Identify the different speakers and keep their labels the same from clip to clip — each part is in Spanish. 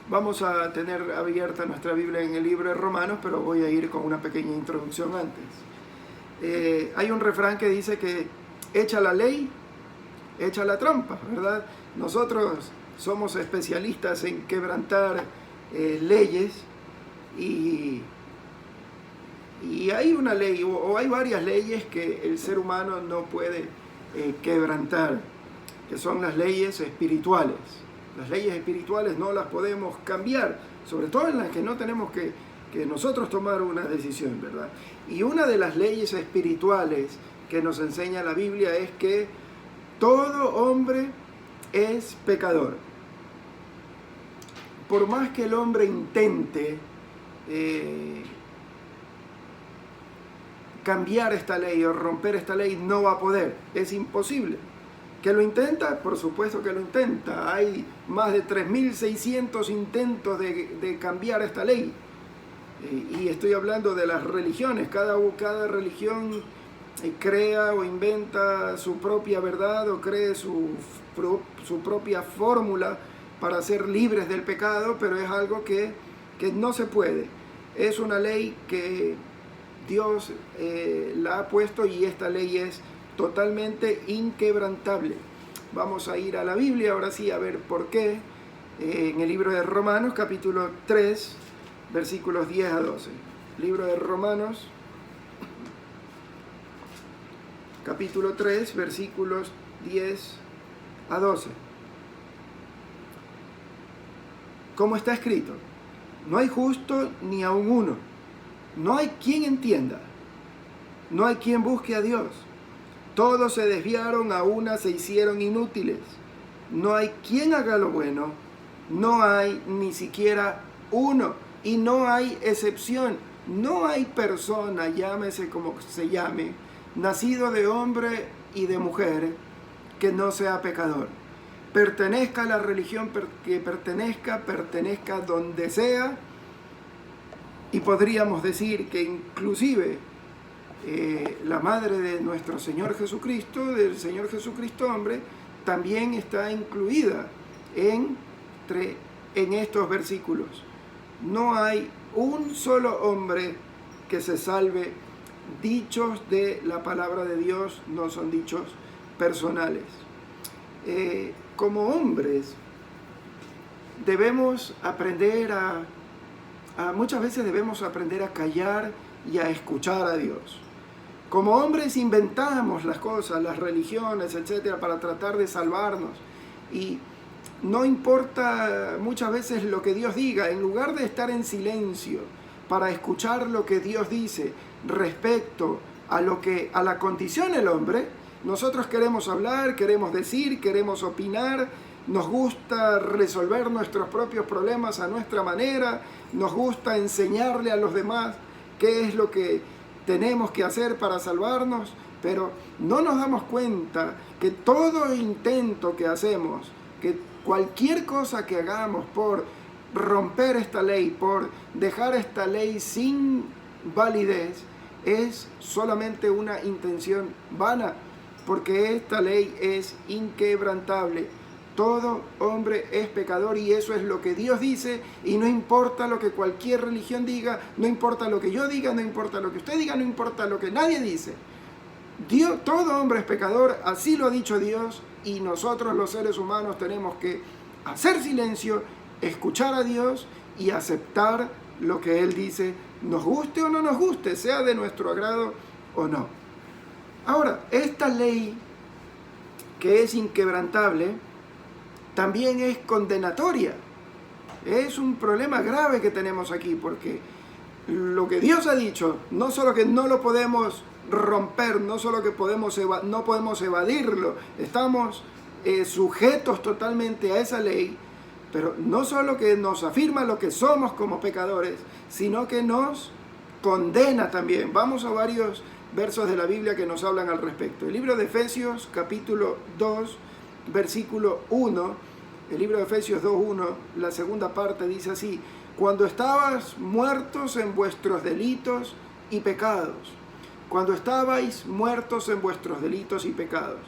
Speaker 1: Vamos a tener abierta nuestra Biblia en el libro de Romanos, pero voy a ir con una pequeña introducción antes. Hay un refrán que dice que echa la ley, echa la trampa, ¿verdad? Nosotros somos especialistas en quebrantar leyes y hay una ley o hay varias leyes que el ser humano no puede quebrantar, que son las leyes espirituales. Las leyes espirituales no las podemos cambiar, sobre todo en las que no tenemos que nosotros tomar una decisión, ¿verdad? Y una de las leyes espirituales que nos enseña la Biblia es que todo hombre es pecador. Por más que el hombre intente cambiar esta ley o romper esta ley, no va a poder, es imposible. ¿Que lo intenta? Por supuesto que lo intenta. Hay más de 3.600 intentos de cambiar esta ley. Y estoy hablando de las religiones. Cada religión crea o inventa su propia verdad o cree su propia fórmula para ser libres del pecado, pero es algo que no se puede. Es una ley que Dios la ha puesto y esta ley es totalmente inquebrantable. Vamos a ir a la Biblia ahora sí a ver por qué. En el libro de Romanos, capítulo 3, versículos 10 a 12. Libro de Romanos, capítulo 3, versículos 10 a 12. Como está escrito: no hay justo ni aun uno, no hay quien entienda, no hay quien busque a Dios. Todos se desviaron, a una se hicieron inútiles. No hay quien haga lo bueno, no hay ni siquiera uno, y no hay excepción. No hay persona, llámese como se llame, nacido de hombre y de mujer, que no sea pecador. Pertenezca a la religión que pertenezca donde sea, y podríamos decir que inclusive la madre de nuestro Señor Jesucristo, del Señor Jesucristo hombre, también está incluida en estos versículos. No hay un solo hombre que se salve. Dichos de la palabra de Dios no son dichos personales. Como hombres debemos aprender muchas veces debemos aprender a callar y a escuchar a Dios. Como hombres inventamos las cosas, las religiones, etcétera, para tratar de salvarnos. Y no importa muchas veces lo que Dios diga, en lugar de estar en silencio para escuchar lo que Dios dice respecto a la condición del hombre, nosotros queremos hablar, queremos decir, queremos opinar, nos gusta resolver nuestros propios problemas a nuestra manera, nos gusta enseñarle a los demás qué es lo que tenemos que hacer para salvarnos, pero no nos damos cuenta que todo intento que hacemos, que cualquier cosa que hagamos por romper esta ley, por dejar esta ley sin validez, es solamente una intención vana, porque esta ley es inquebrantable. Todo hombre es pecador y eso es lo que Dios dice, y no importa lo que cualquier religión diga, no importa lo que yo diga, no importa lo que usted diga, no importa lo que nadie dice. Todo hombre es pecador, así lo ha dicho Dios, y nosotros los seres humanos tenemos que hacer silencio, escuchar a Dios y aceptar lo que Él dice, nos guste o no nos guste, sea de nuestro agrado o no. Ahora, esta ley que es inquebrantable también es condenatoria. Es un problema grave que tenemos aquí, porque lo que Dios ha dicho, no solo que no lo podemos romper, no solo que no podemos evadirlo, estamos sujetos totalmente a esa ley, pero no solo que nos afirma lo que somos como pecadores, sino que nos condena también. Vamos a varios versos de la Biblia que nos hablan al respecto. El libro de Efesios, capítulo 2, versículo 1, el libro de Efesios 2:1, la segunda parte dice así: cuando estabais muertos en vuestros delitos y pecados. Cuando estabais muertos en vuestros delitos y pecados.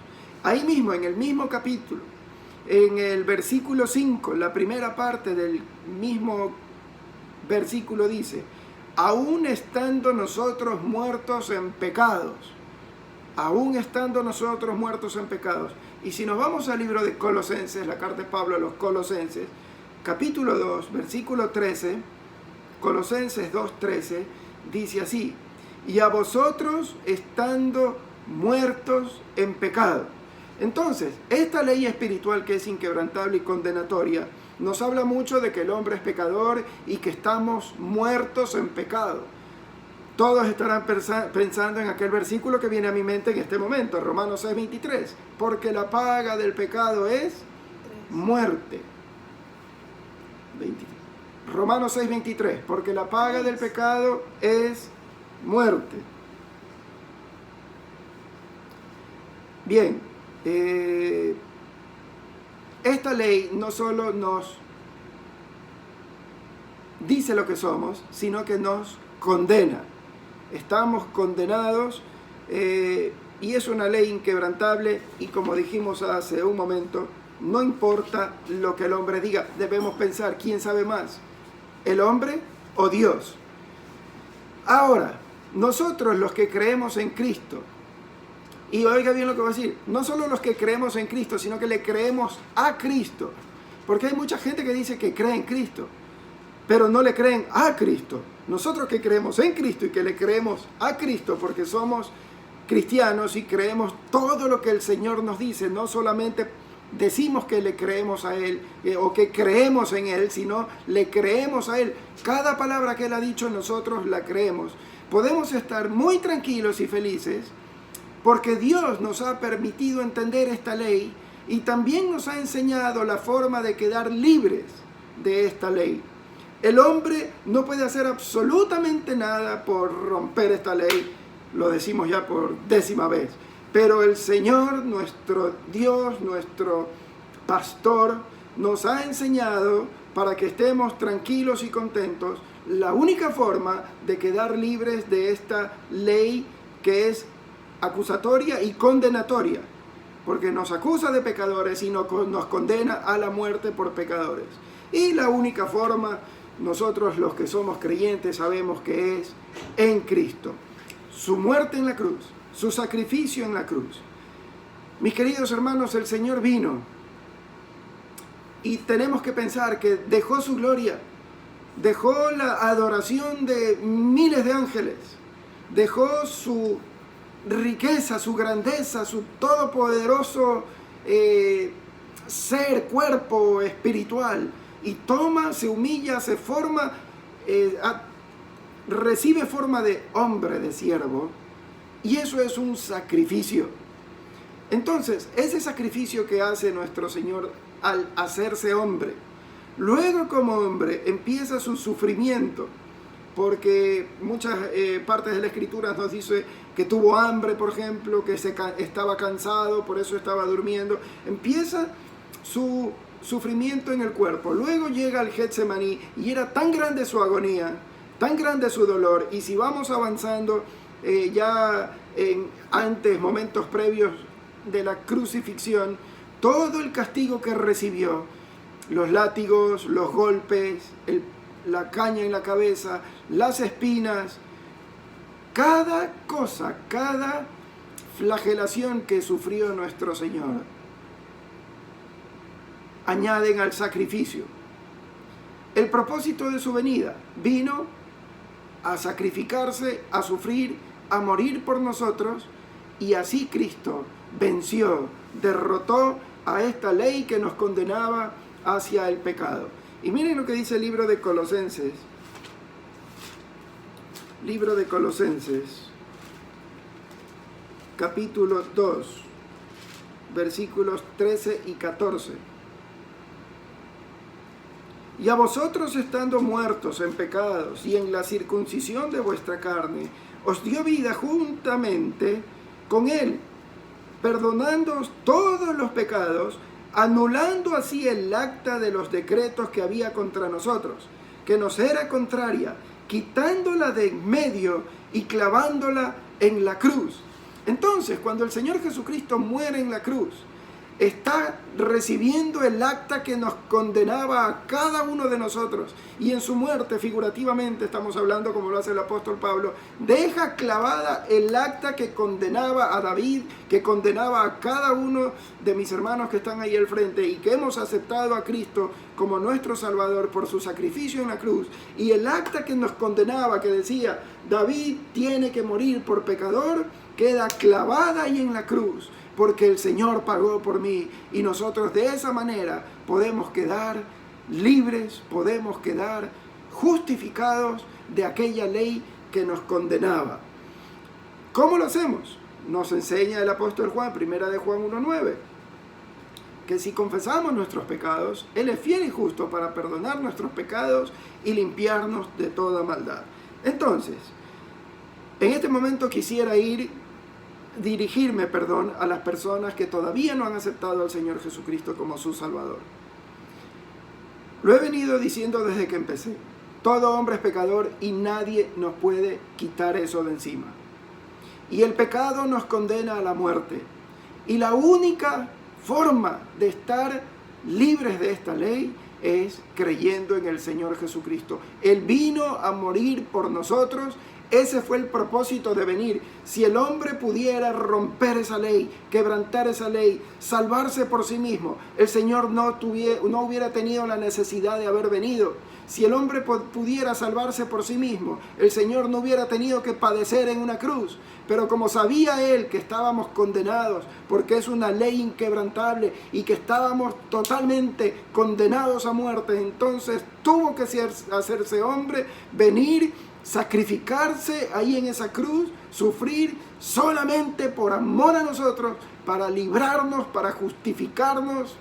Speaker 1: Ahí mismo, en el mismo capítulo, En el versículo 5, la primera parte del mismo versículo dice, aún estando nosotros muertos en pecados, aún estando nosotros muertos en pecados. Y si nos vamos al libro de Colosenses, la carta de Pablo a los Colosenses, capítulo 2, versículo 13, Colosenses 2:13, dice así, y a vosotros estando muertos en pecado. Entonces, esta ley espiritual que es inquebrantable y condenatoria, nos habla mucho de que el hombre es pecador y que estamos muertos en pecado. Todos estarán pensando en aquel versículo que viene a mi mente en este momento, Romanos 6:23, porque la paga del pecado es muerte. Romanos 6:23, porque la paga del pecado es muerte. Bien, esta ley no solo nos dice lo que somos, sino que nos condena. Estamos condenados y es una ley inquebrantable y como dijimos hace un momento, no importa lo que el hombre diga, debemos pensar, ¿quién sabe más? ¿El hombre o Dios? Ahora, nosotros los que creemos en Cristo, y oiga bien lo que voy a decir, no solo los que creemos en Cristo, sino que le creemos a Cristo, porque hay mucha gente que dice que cree en Cristo, pero no le creen a Cristo. Nosotros que creemos en Cristo y que le creemos a Cristo porque somos cristianos y creemos todo lo que el Señor nos dice, no solamente decimos que le creemos a Él o que creemos en Él, sino le creemos a Él. Cada palabra que Él ha dicho nosotros la creemos. Podemos estar muy tranquilos y felices porque Dios nos ha permitido entender esta ley y también nos ha enseñado la forma de quedar libres de esta ley. El hombre no puede hacer absolutamente nada por romper esta ley, lo decimos ya por 10ª vez, pero el Señor, nuestro Dios, nuestro pastor, nos ha enseñado para que estemos tranquilos y contentos la única forma de quedar libres de esta ley que es acusatoria y condenatoria, porque nos acusa de pecadores y nos condena a la muerte por pecadores. Y la única forma, nosotros los que somos creyentes sabemos que es en Cristo. Su muerte en la cruz, su sacrificio en la cruz. Mis queridos hermanos, el Señor vino y tenemos que pensar que dejó su gloria, dejó la adoración de miles de ángeles, dejó su riqueza, su grandeza, su todopoderoso ser, cuerpo espiritual, y toma, se humilla, se forma, recibe forma de hombre, de siervo, y eso es un sacrificio. Entonces, ese sacrificio que hace nuestro Señor al hacerse hombre, luego como hombre empieza su sufrimiento, porque muchas partes de la Escritura nos dice que tuvo hambre, por ejemplo, que estaba cansado, por eso estaba durmiendo. Empieza su sufrimiento en el cuerpo. Luego llega al Getsemaní y era tan grande su agonía, tan grande su dolor. Y si vamos avanzando antes, momentos previos de la crucifixión, todo el castigo que recibió, los látigos, los golpes, la caña en la cabeza, las espinas, cada cosa, cada flagelación que sufrió nuestro Señor, añaden al sacrificio. El propósito de su venida vino a sacrificarse, a sufrir, a morir por nosotros, y así Cristo venció, derrotó a esta ley que nos condenaba hacia el pecado. Y miren lo que dice el libro de Colosenses. Libro de Colosenses, capítulo 2, versículos 13 y 14. Y a vosotros, estando muertos en pecados y en la circuncisión de vuestra carne, os dio vida juntamente con Él, perdonándoos todos los pecados, anulando así el acta de los decretos que había contra nosotros, que nos era contraria, quitándola de en medio y clavándola en la cruz. Entonces, cuando el Señor Jesucristo muere en la cruz, está recibiendo el acta que nos condenaba a cada uno de nosotros, y en su muerte, figurativamente estamos hablando como lo hace el apóstol Pablo, deja clavada el acta que condenaba a David, que condenaba a cada uno de mis hermanos que están ahí al frente y que hemos aceptado a Cristo como nuestro Salvador por su sacrificio en la cruz. Y el acta que nos condenaba, que decía David tiene que morir por pecador, queda clavada ahí en la cruz, porque el Señor pagó por mí, y nosotros de esa manera podemos quedar libres, podemos quedar justificados de aquella ley que nos condenaba. ¿Cómo lo hacemos? Nos enseña el apóstol Juan, primera de Juan 1:9, que si confesamos nuestros pecados, Él es fiel y justo para perdonar nuestros pecados y limpiarnos de toda maldad. Entonces, en este momento quisiera dirigirme a las personas que todavía no han aceptado al Señor Jesucristo como su Salvador. Lo he venido diciendo desde que empecé. Todo hombre es pecador y nadie nos puede quitar eso de encima. Y el pecado nos condena a la muerte. Y la única forma de estar libres de esta ley es creyendo en el Señor Jesucristo. Él vino a morir por nosotros. Ese fue el propósito de venir. Si el hombre pudiera romper esa ley, quebrantar esa ley, salvarse por sí mismo, el Señor no hubiera tenido la necesidad de haber venido. Si el hombre pudiera salvarse por sí mismo, el Señor no hubiera tenido que padecer en una cruz. Pero como sabía Él que estábamos condenados, porque es una ley inquebrantable y que estábamos totalmente condenados a muerte, entonces tuvo que hacerse hombre, venir, sacrificarse ahí en esa cruz, sufrir solamente por amor a nosotros, para librarnos, para justificarnos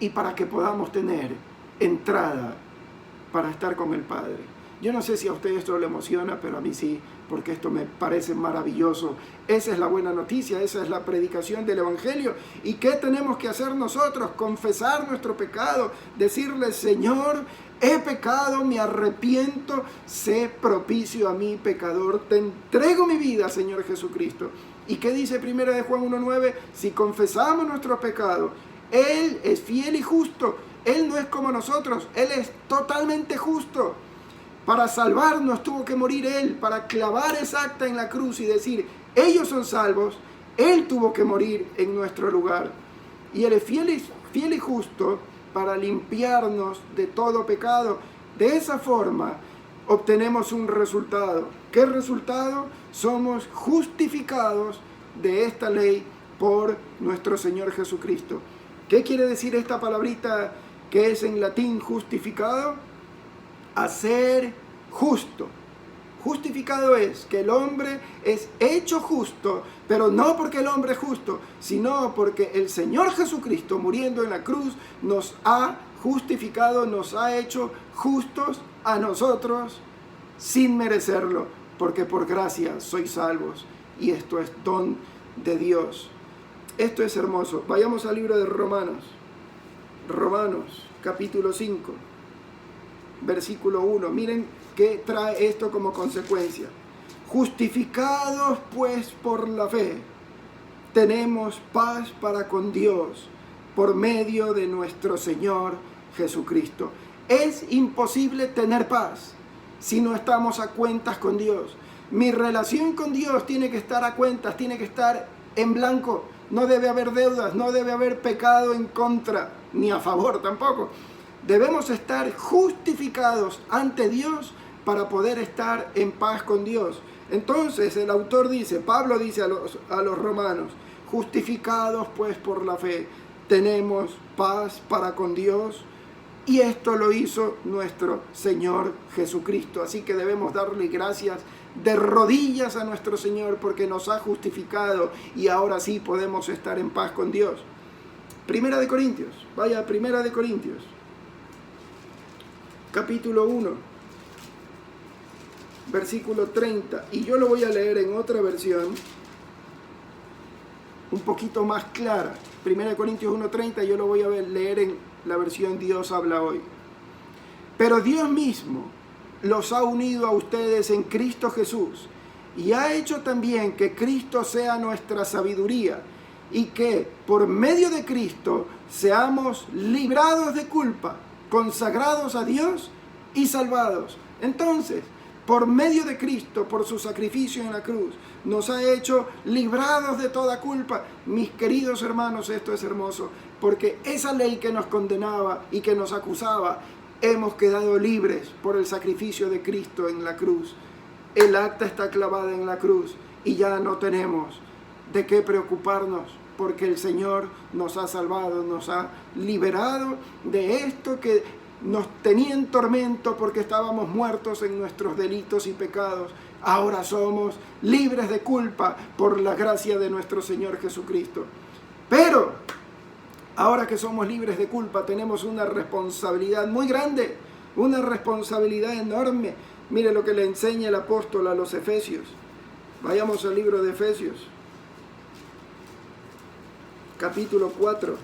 Speaker 1: y para que podamos tener entrada para estar con el Padre. Yo no sé si a usted esto le emociona, pero a mí sí, porque esto me parece maravilloso. Esa es la buena noticia, esa es la predicación del Evangelio. ¿Y qué tenemos que hacer nosotros? Confesar nuestro pecado, decirle: Señor, he pecado, me arrepiento, sé propicio a mí, pecador, te entrego mi vida, Señor Jesucristo. ¿Y qué dice 1 de Juan 1:9? Si confesamos nuestros pecados, Él es fiel y justo. Él no es como nosotros, Él es totalmente justo. Para salvarnos tuvo que morir Él, para clavar esa acta en la cruz y decir: ellos son salvos. Él tuvo que morir en nuestro lugar. Y Él es fiel y justo para limpiarnos de todo pecado. De esa forma obtenemos un resultado. ¿Qué resultado? Somos justificados de esta ley por nuestro Señor Jesucristo. ¿Qué quiere decir esta palabrita que es en latín justificado? Hacer justo. Justificado es que el hombre es hecho justo, pero no porque el hombre es justo, sino porque el Señor Jesucristo, muriendo en la cruz, nos ha justificado, nos ha hecho justos a nosotros sin merecerlo, porque por gracia sois salvos, y esto es don de Dios. Esto es hermoso. Vayamos al libro de Romanos. Romanos, capítulo 5, versículo 1. Miren qué trae esto como consecuencia. Justificados pues por la fe, tenemos paz para con Dios por medio de nuestro Señor Jesucristo. Es imposible tener paz si no estamos a cuentas con Dios. Mi relación con Dios tiene que estar a cuentas, tiene que estar en blanco. No debe haber deudas, no debe haber pecado en contra, ni a favor tampoco. Debemos estar justificados ante Dios para poder estar en paz con Dios. Entonces el autor dice, Pablo dice a los romanos: justificados pues por la fe, tenemos paz para con Dios, y esto lo hizo nuestro Señor Jesucristo. Así que debemos darle gracias de rodillas a nuestro Señor porque nos ha justificado y ahora sí podemos estar en paz con Dios. Primera de Corintios, vaya a Primera de Corintios, capítulo 1, versículo 30, y yo lo voy a leer en otra versión un poquito más clara. Primera de Corintios 1:30, yo lo voy a leer en la versión Dios habla hoy. Pero Dios mismo los ha unido a ustedes en Cristo Jesús y ha hecho también que Cristo sea nuestra sabiduría y que por medio de Cristo seamos librados de culpa, consagrados a Dios y salvados. Entonces, por medio de Cristo, por su sacrificio en la cruz, nos ha hecho librados de toda culpa. Mis queridos hermanos, esto es hermoso, porque esa ley que nos condenaba y que nos acusaba, hemos quedado libres por el sacrificio de Cristo en la cruz. El acta está clavada en la cruz y ya no tenemos de qué preocuparnos, porque el Señor nos ha salvado, nos ha liberado de esto que nos tenía en tormento porque estábamos muertos en nuestros delitos y pecados. Ahora somos libres de culpa por la gracia de nuestro Señor Jesucristo. Pero ahora que somos libres de culpa, tenemos una responsabilidad muy grande, una responsabilidad enorme. Mire lo que le enseña el apóstol a los Efesios. Vayamos al libro de Efesios, capítulo 4.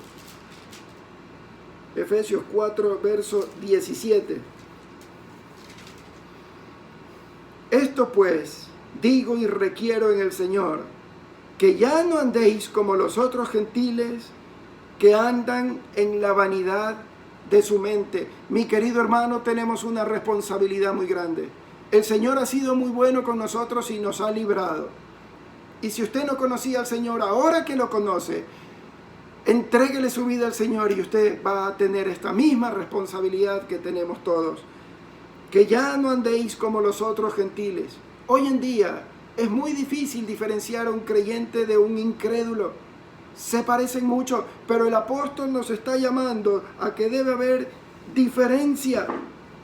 Speaker 1: Efesios 4, verso 17. Esto pues digo y requiero en el Señor, que ya no andéis como los otros gentiles que andan en la vanidad de su mente. Mi querido hermano, tenemos una responsabilidad muy grande. El Señor ha sido muy bueno con nosotros y nos ha librado. Y si usted no conocía al Señor, ahora que lo conoce, entréguele su vida al Señor y usted va a tener esta misma responsabilidad que tenemos todos. Que ya no andéis como los otros gentiles. Hoy en día es muy difícil diferenciar a un creyente de un incrédulo. Se parecen mucho, pero el apóstol nos está llamando a que debe haber diferencia.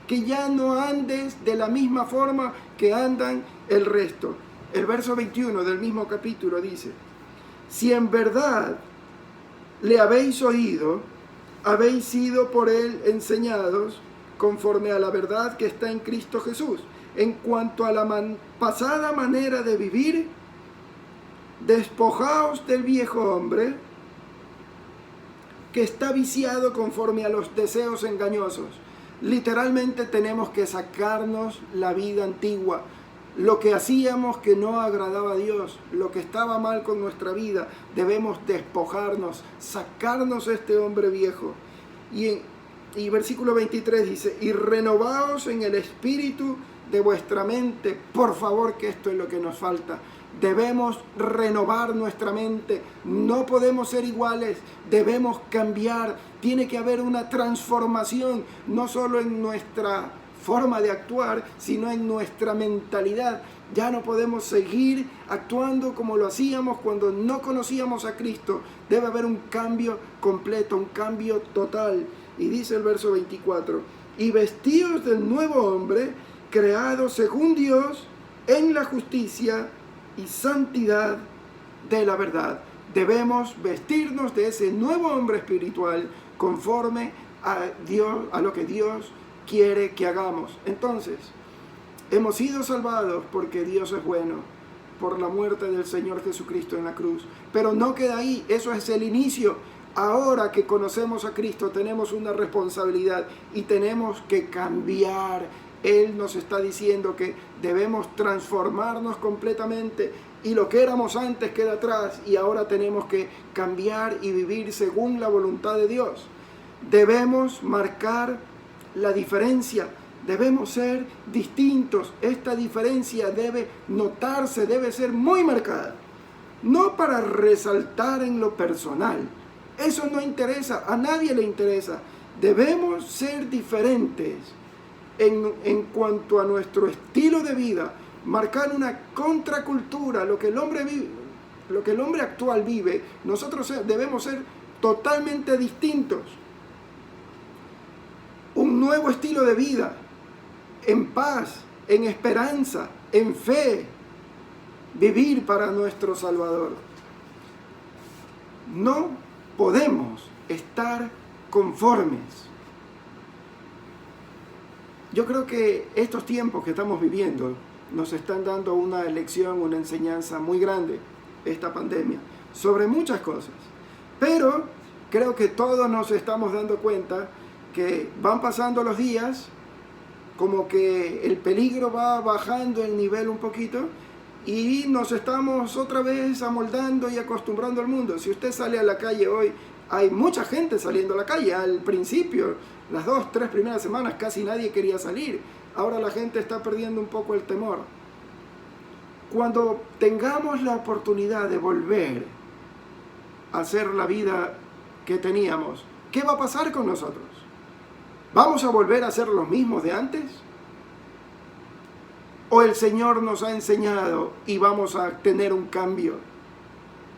Speaker 1: Que ya no andes de la misma forma que andan el resto. El verso 21 del mismo capítulo dice: si en verdad le habéis oído, habéis sido por él enseñados conforme a la verdad que está en Cristo Jesús. En cuanto a la pasada manera de vivir, despojaos del viejo hombre que está viciado conforme a los deseos engañosos. Literalmente tenemos que sacarnos la vida antigua, lo que hacíamos que no agradaba a Dios, lo que estaba mal con nuestra vida. Debemos despojarnos, sacarnos este hombre viejo. Y versículo 23 dice: y renovaos en el espíritu de vuestra mente. Por favor, que esto es lo que nos falta. Debemos renovar nuestra mente. No podemos ser iguales. Debemos cambiar. Tiene que haber una transformación, no solo en nuestra forma de actuar, sino en nuestra mentalidad. Ya no podemos seguir actuando como lo hacíamos cuando no conocíamos a Cristo. Debe haber un cambio completo, un cambio total. Y dice el verso 24: y vestíos del nuevo hombre, creado según Dios, en la justicia y santidad de la verdad. Debemos vestirnos de ese nuevo hombre espiritual conforme a Dios, a lo que Dios quiere que hagamos. Entonces, hemos sido salvados porque Dios es bueno, por la muerte del Señor Jesucristo en la cruz. Pero no queda ahí, eso es el inicio. Ahora que conocemos a Cristo, tenemos una responsabilidad y tenemos que cambiar. Él nos está diciendo que debemos transformarnos completamente, y lo que éramos antes queda atrás y ahora tenemos que cambiar y vivir según la voluntad de Dios. Debemos marcar la diferencia, debemos ser distintos. Esta diferencia debe notarse, debe ser muy marcada, no para resaltar en lo personal. Eso no interesa, a nadie le interesa. Debemos ser diferentes en cuanto a nuestro estilo de vida, marcar una contracultura, lo que el hombre vive, lo que el hombre actual vive. Nosotros debemos ser totalmente distintos. Un nuevo estilo de vida, en paz, en esperanza, en fe, vivir para nuestro Salvador. No podemos estar conformes. Yo creo que estos tiempos que estamos viviendo nos están dando una lección, una enseñanza muy grande, esta pandemia, sobre muchas cosas. Pero creo que todos nos estamos dando cuenta que van pasando los días, como que el peligro va bajando el nivel un poquito, y nos estamos otra vez amoldando y acostumbrando al mundo. Si usted sale a la calle hoy, hay mucha gente saliendo a la calle. Al principio, las 2, 3 primeras semanas, casi nadie quería salir. Ahora la gente está perdiendo un poco el temor. Cuando tengamos la oportunidad de volver a hacer la vida que teníamos, ¿qué va a pasar con nosotros? ¿Vamos a volver a ser los mismos de antes? ¿O el Señor nos ha enseñado y vamos a tener un cambio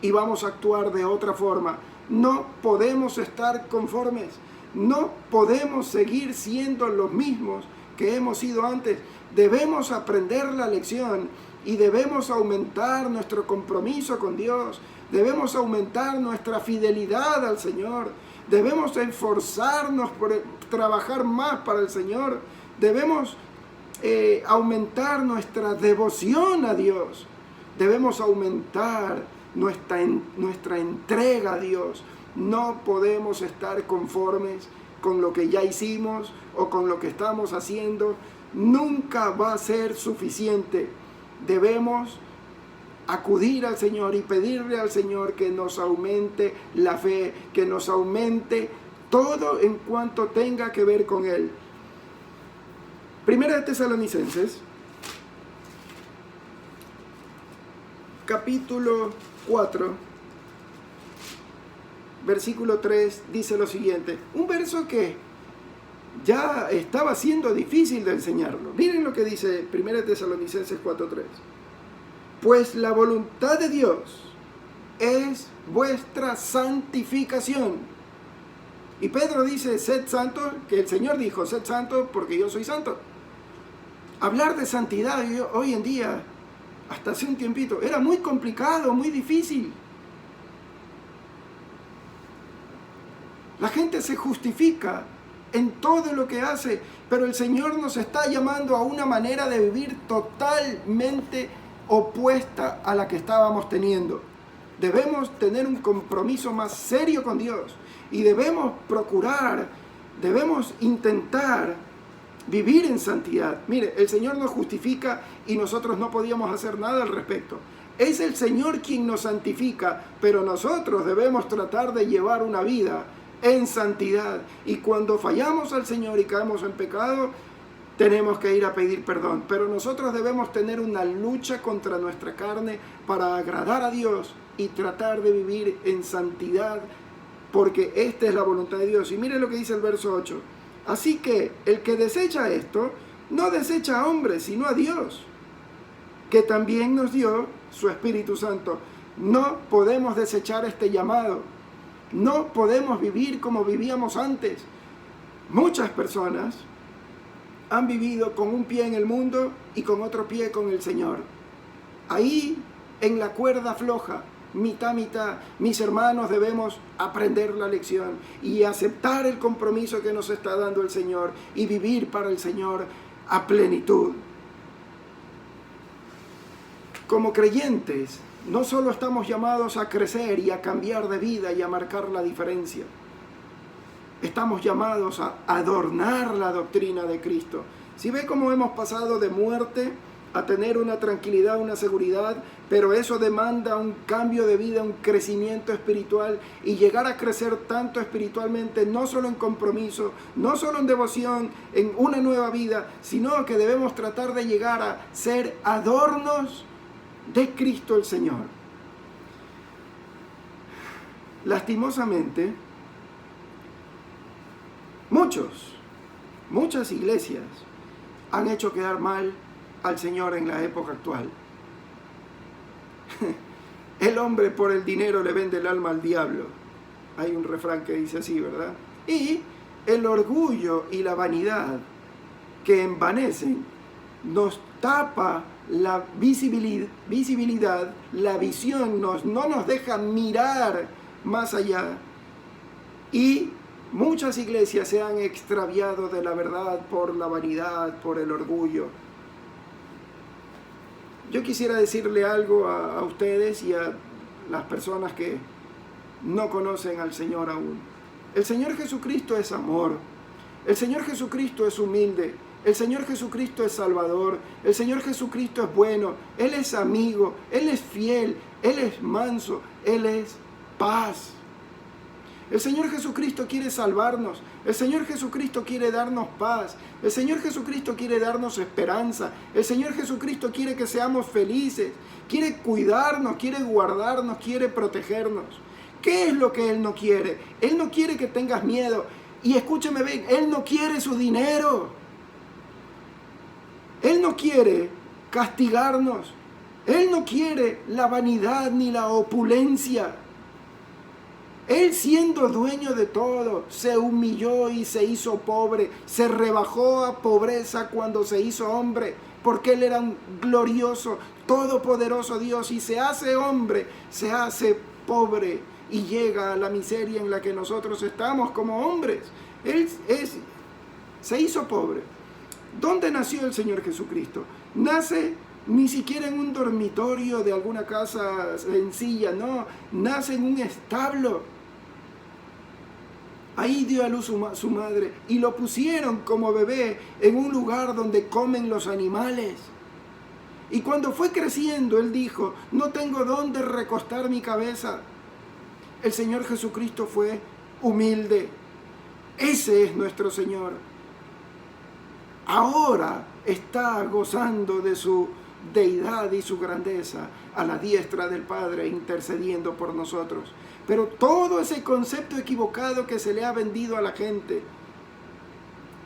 Speaker 1: y vamos a actuar de otra forma? No podemos estar conformes, no podemos seguir siendo los mismos que hemos sido antes. Debemos aprender la lección y debemos aumentar nuestro compromiso con Dios, debemos aumentar nuestra fidelidad al Señor, debemos esforzarnos por trabajar más para el Señor, debemos aumentar nuestra devoción a Dios, debemos aumentar nuestra entrega a Dios. No podemos estar conformes con lo que ya hicimos o con lo que estamos haciendo. Nunca va a ser suficiente. Debemos acudir al Señor y pedirle al Señor que nos aumente la fe, que nos aumente todo en cuanto tenga que ver con Él. Primera de Tesalonicenses, capítulo 4, versículo 3, dice lo siguiente. Un verso que ya estaba siendo difícil de enseñarlo. Miren lo que dice Primera de Tesalonicenses 4:3. Pues la voluntad de Dios es vuestra santificación. Y Pedro dice, sed santos, que el Señor dijo, sed santos porque yo soy santo. Hablar de santidad hoy en día, hasta hace un tiempito, era muy complicado, muy difícil. La gente se justifica en todo lo que hace, pero el Señor nos está llamando a una manera de vivir totalmente opuesta a la que estábamos teniendo. Debemos tener un compromiso más serio con Dios y debemos procurar, debemos intentar vivir en santidad. Mire, el Señor nos justifica y nosotros no podíamos hacer nada al respecto. Es el Señor quien nos santifica, pero nosotros debemos tratar de llevar una vida en santidad. Y cuando fallamos al Señor y caemos en pecado, tenemos que ir a pedir perdón. Pero nosotros debemos tener una lucha contra nuestra carne para agradar a Dios y tratar de vivir en santidad, porque esta es la voluntad de Dios. Y mire lo que dice el verso 8. Así que el que desecha esto, no desecha a hombres, sino a Dios, que también nos dio su Espíritu Santo. No podemos desechar este llamado. No podemos vivir como vivíamos antes. Muchas personas han vivido con un pie en el mundo y con otro pie con el Señor. Ahí, en la cuerda floja, mitad, mitad. Mis hermanos, debemos aprender la lección y aceptar el compromiso que nos está dando el Señor y vivir para el Señor a plenitud. Como creyentes, no solo estamos llamados a crecer y a cambiar de vida y a marcar la diferencia. Estamos llamados a adornar la doctrina de Cristo. Si ve cómo hemos pasado de muerte a tener una tranquilidad, una seguridad, pero eso demanda un cambio de vida, un crecimiento espiritual y llegar a crecer tanto espiritualmente, no solo en compromiso, no solo en devoción, en una nueva vida, sino que debemos tratar de llegar a ser adornos de Cristo el Señor. Lastimosamente, muchas iglesias han hecho quedar mal al Señor en la época actual. El hombre por el dinero le vende el alma al diablo. Hay un refrán que dice así, ¿verdad? Y el orgullo y la vanidad que envanecen nos tapa la visibilidad, la visión, no nos deja mirar más allá. Y muchas iglesias se han extraviado de la verdad por la vanidad, por el orgullo. Yo quisiera decirle algo a ustedes y a las personas que no conocen al Señor aún. El Señor Jesucristo es amor. El Señor Jesucristo es humilde. El Señor Jesucristo es Salvador, el Señor Jesucristo es bueno, Él es amigo, Él es fiel, Él es manso, Él es paz. El Señor Jesucristo quiere salvarnos, el Señor Jesucristo quiere darnos paz, el Señor Jesucristo quiere darnos esperanza, el Señor Jesucristo quiere que seamos felices, quiere cuidarnos, quiere guardarnos, quiere protegernos. ¿Qué es lo que Él no quiere? Él no quiere que tengas miedo. Y escúcheme bien, Él no quiere su dinero. Él no quiere castigarnos. Él no quiere la vanidad ni la opulencia. Él, siendo dueño de todo, se humilló y se hizo pobre. Se rebajó a pobreza cuando se hizo hombre, porque Él era un glorioso, todopoderoso Dios, y se hace hombre, se hace pobre y llega a la miseria en la que nosotros estamos como hombres. Él se hizo pobre. ¿Dónde nació el Señor Jesucristo? Nace ni siquiera en un dormitorio de alguna casa sencilla, no, nace en un establo. Ahí dio a luz su madre y lo pusieron como bebé en un lugar donde comen los animales. Y cuando fue creciendo, Él dijo, no tengo dónde recostar mi cabeza. El Señor Jesucristo fue humilde. Ese es nuestro Señor. Ahora está gozando de su deidad y su grandeza a la diestra del Padre, intercediendo por nosotros. Pero todo ese concepto equivocado que se le ha vendido a la gente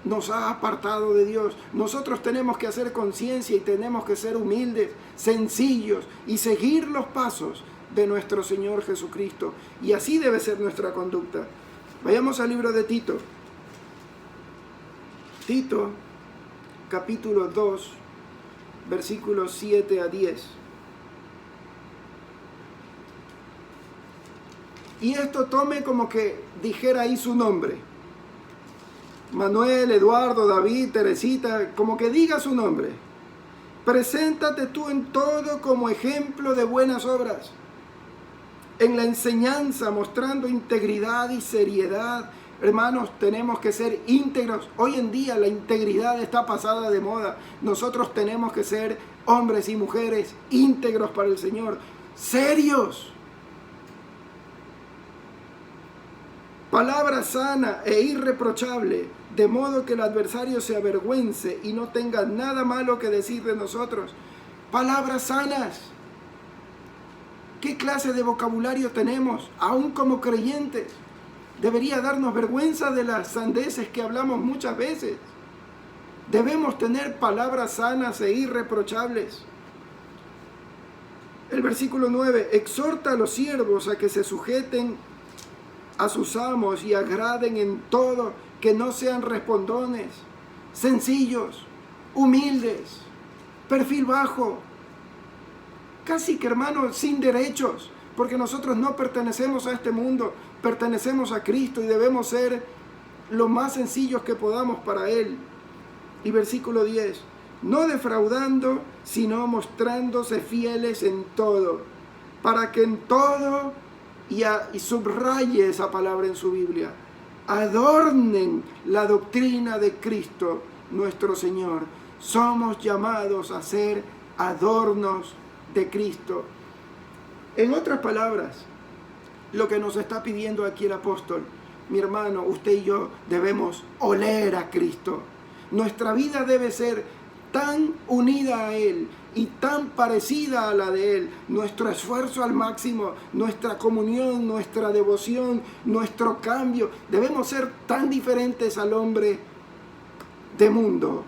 Speaker 1: nos ha apartado de Dios. Nosotros tenemos que hacer conciencia y tenemos que ser humildes, sencillos y seguir los pasos de nuestro Señor Jesucristo. Y así debe ser nuestra conducta. Vayamos al libro de Tito. Tito, capítulo 2, versículos 7 a 10. Y esto tome como que dijera ahí su nombre. Manuel, Eduardo, David, Teresita, como que diga su nombre. Preséntate tú en todo como ejemplo de buenas obras. En la enseñanza, mostrando integridad y seriedad. Hermanos, tenemos que ser íntegros. Hoy en día la integridad está pasada de moda. Nosotros tenemos que ser hombres y mujeres íntegros para el Señor. Serios. Palabra sana e irreprochable, de modo que el adversario se avergüence y no tenga nada malo que decir de nosotros. Palabras sanas. ¿Qué clase de vocabulario tenemos, aún como creyentes? Debería darnos vergüenza de las sandeces que hablamos muchas veces. Debemos tener palabras sanas e irreprochables. El versículo 9, exhorta a los siervos a que se sujeten a sus amos y agraden en todo, que no sean respondones, sencillos, humildes, perfil bajo, casi que hermanos sin derechos, porque nosotros no pertenecemos a este mundo, pertenecemos a Cristo y debemos ser lo más sencillos que podamos para Él. Y versículo 10, no defraudando, sino mostrándose fieles en todo, para que en todo, y subraye esa palabra en su Biblia, adornen la doctrina de Cristo nuestro Señor. Somos llamados a ser adornos de Cristo. En otras palabras, lo que nos está pidiendo aquí el apóstol, mi hermano, usted y yo debemos oler a Cristo. Nuestra vida debe ser tan unida a Él y tan parecida a la de Él. Nuestro esfuerzo al máximo, nuestra comunión, nuestra devoción, nuestro cambio. Debemos ser tan diferentes al hombre de mundo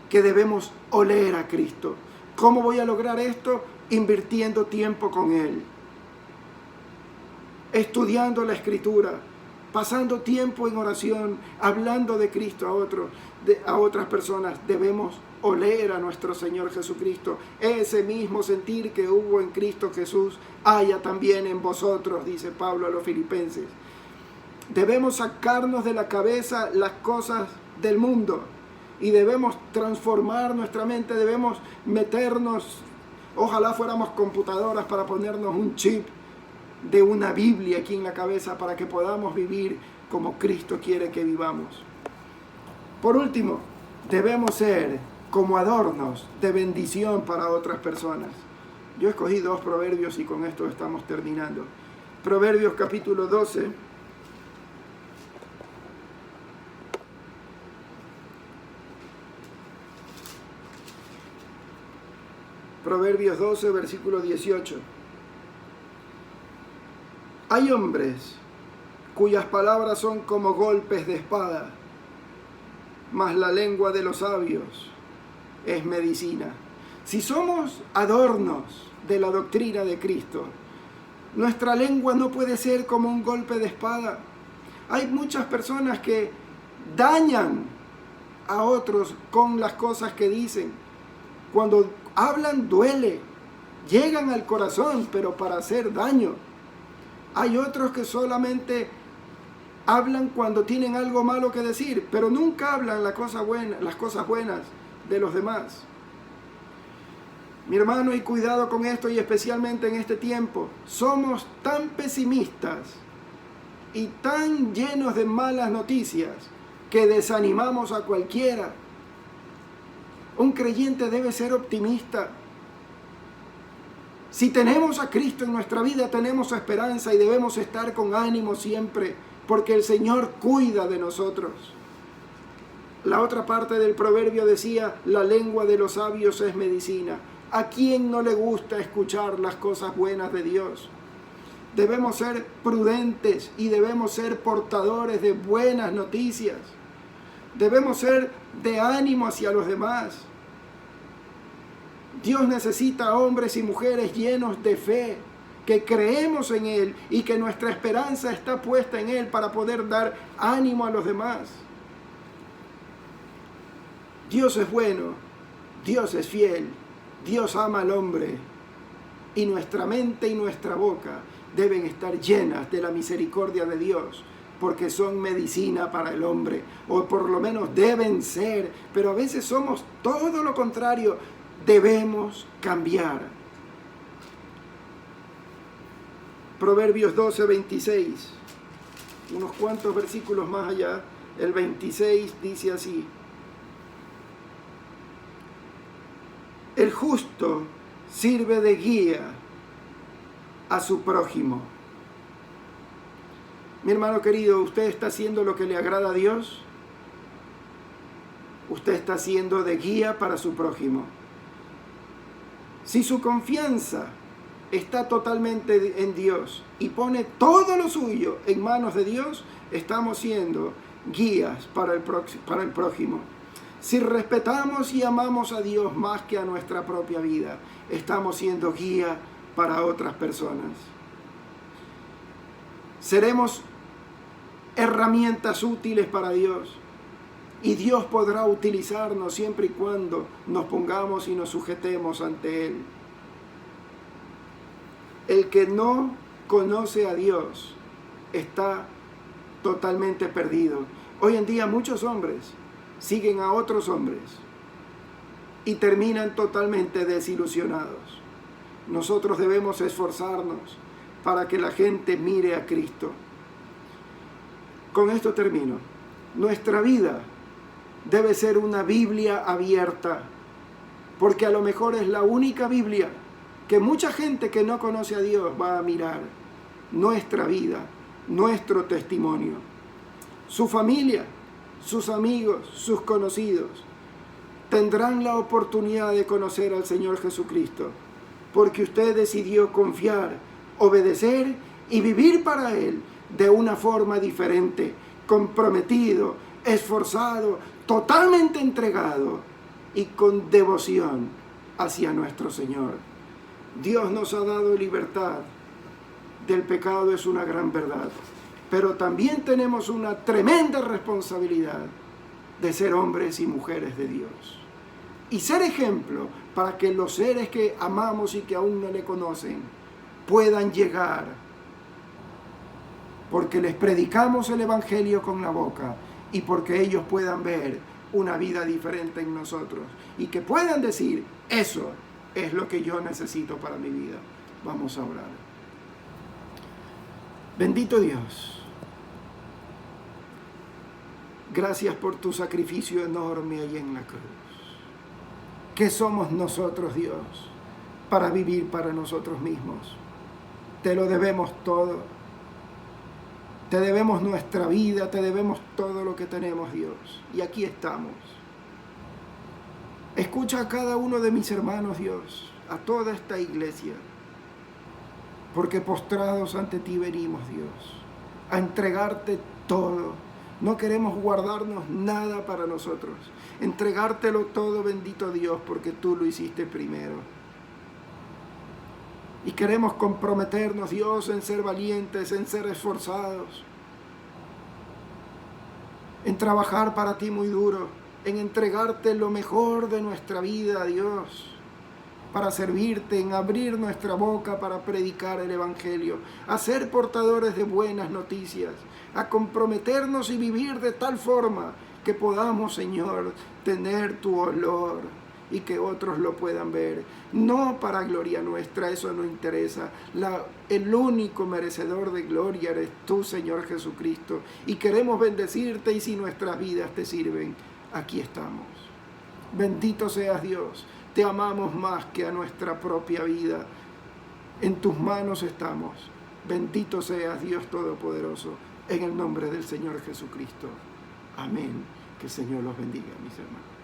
Speaker 1: que debemos oler a Cristo. ¿Cómo voy a lograr esto? Invirtiendo tiempo con Él, estudiando la Escritura, pasando tiempo en oración, hablando de Cristo a otras personas. Debemos oler a nuestro Señor Jesucristo. Ese mismo sentir que hubo en Cristo Jesús haya también en vosotros, dice Pablo a los Filipenses. Debemos sacarnos de la cabeza las cosas del mundo y debemos transformar nuestra mente, debemos meternos, ojalá fuéramos computadoras para ponernos un chip de una Biblia aquí en la cabeza para que podamos vivir como Cristo quiere que vivamos. Por último, debemos ser como adornos de bendición para otras personas. Yo escogí 2 proverbios y con esto estamos terminando. Proverbios capítulo 12. Proverbios 12, versículo 18. Hay hombres cuyas palabras son como golpes de espada, mas la lengua de los sabios es medicina. Si somos adornos de la doctrina de Cristo, nuestra lengua no puede ser como un golpe de espada. Hay muchas personas que dañan a otros con las cosas que dicen. Cuando hablan duele, llegan al corazón, pero para hacer daño. Hay otros que solamente hablan cuando tienen algo malo que decir, pero nunca hablan las cosas buenas de los demás. Mi hermano, y cuidado con esto, y especialmente en este tiempo, somos tan pesimistas y tan llenos de malas noticias que desanimamos a cualquiera. Un creyente debe ser optimista. Si tenemos a Cristo en nuestra vida, tenemos esperanza y debemos estar con ánimo siempre, porque el Señor cuida de nosotros. La otra parte del proverbio decía, la lengua de los sabios es medicina. ¿A quién no le gusta escuchar las cosas buenas de Dios? Debemos ser prudentes y debemos ser portadores de buenas noticias. Debemos ser de ánimo hacia los demás. Dios necesita hombres y mujeres llenos de fe, que creemos en Él y que nuestra esperanza está puesta en Él para poder dar ánimo a los demás. Dios es bueno, Dios es fiel, Dios ama al hombre y nuestra mente y nuestra boca deben estar llenas de la misericordia de Dios, porque son medicina para el hombre, o por lo menos deben ser, pero a veces somos todo lo contrario. Debemos cambiar. Proverbios 12, 26, unos cuantos versículos más allá, el 26 dice así: el justo sirve de guía a su prójimo. Mi hermano querido, ¿usted está haciendo lo que le agrada a Dios? Usted está siendo de guía para su prójimo. Si su confianza está totalmente en Dios y pone todo lo suyo en manos de Dios, estamos siendo guías para el prójimo. Si respetamos y amamos a Dios más que a nuestra propia vida, estamos siendo guía para otras personas. Seremos herramientas útiles para Dios y Dios podrá utilizarnos siempre y cuando nos pongamos y nos sujetemos ante Él. El que no conoce a Dios está totalmente perdido. Hoy en día muchos hombres siguen a otros hombres y terminan totalmente desilusionados. Nosotros debemos esforzarnos para que la gente mire a Cristo. Con esto termino. Nuestra vida debe ser una Biblia abierta, porque a lo mejor es la única Biblia que mucha gente que no conoce a Dios va a mirar. Nuestra vida, nuestro testimonio. Su familia, sus amigos, sus conocidos tendrán la oportunidad de conocer al Señor Jesucristo, porque usted decidió confiar, obedecer y vivir para Él de una forma diferente, comprometido, esforzado, totalmente entregado y con devoción hacia nuestro Señor. Dios nos ha dado libertad del pecado, es una gran verdad, pero también tenemos una tremenda responsabilidad de ser hombres y mujeres de Dios y ser ejemplo para que los seres que amamos y que aún no le conocen puedan llegar, porque les predicamos el Evangelio con la boca y porque ellos puedan ver una vida diferente en nosotros y que puedan decir, eso es lo que yo necesito para mi vida. Vamos a orar. Bendito Dios, Gracias por tu sacrificio enorme ahí en la cruz. ¿Qué somos nosotros, Dios, para vivir para nosotros mismos? Te lo debemos todo. Te debemos nuestra vida, te debemos todo lo que tenemos, Dios. Y aquí estamos. Escucha a cada uno de mis hermanos, Dios, a toda esta iglesia, porque postrados ante ti venimos, Dios, a entregarte todo. No queremos guardarnos nada para nosotros. Entregártelo todo, bendito Dios, porque tú lo hiciste primero. Y queremos comprometernos, Dios, en ser valientes, en ser esforzados, en trabajar para ti muy duro, en entregarte lo mejor de nuestra vida, Dios, para servirte, en abrir nuestra boca para predicar el Evangelio, a ser portadores de buenas noticias, a comprometernos y vivir de tal forma que podamos, Señor, tener tu olor y que otros lo puedan ver. No para gloria nuestra, eso no interesa. El único merecedor de gloria eres tú, Señor Jesucristo, y queremos bendecirte, y si nuestras vidas te sirven, aquí estamos. Bendito seas, Dios. Te amamos más que a nuestra propia vida. En tus manos estamos. Bendito seas, Dios Todopoderoso, en el nombre del Señor Jesucristo. Amén. Que el Señor los bendiga, mis hermanos.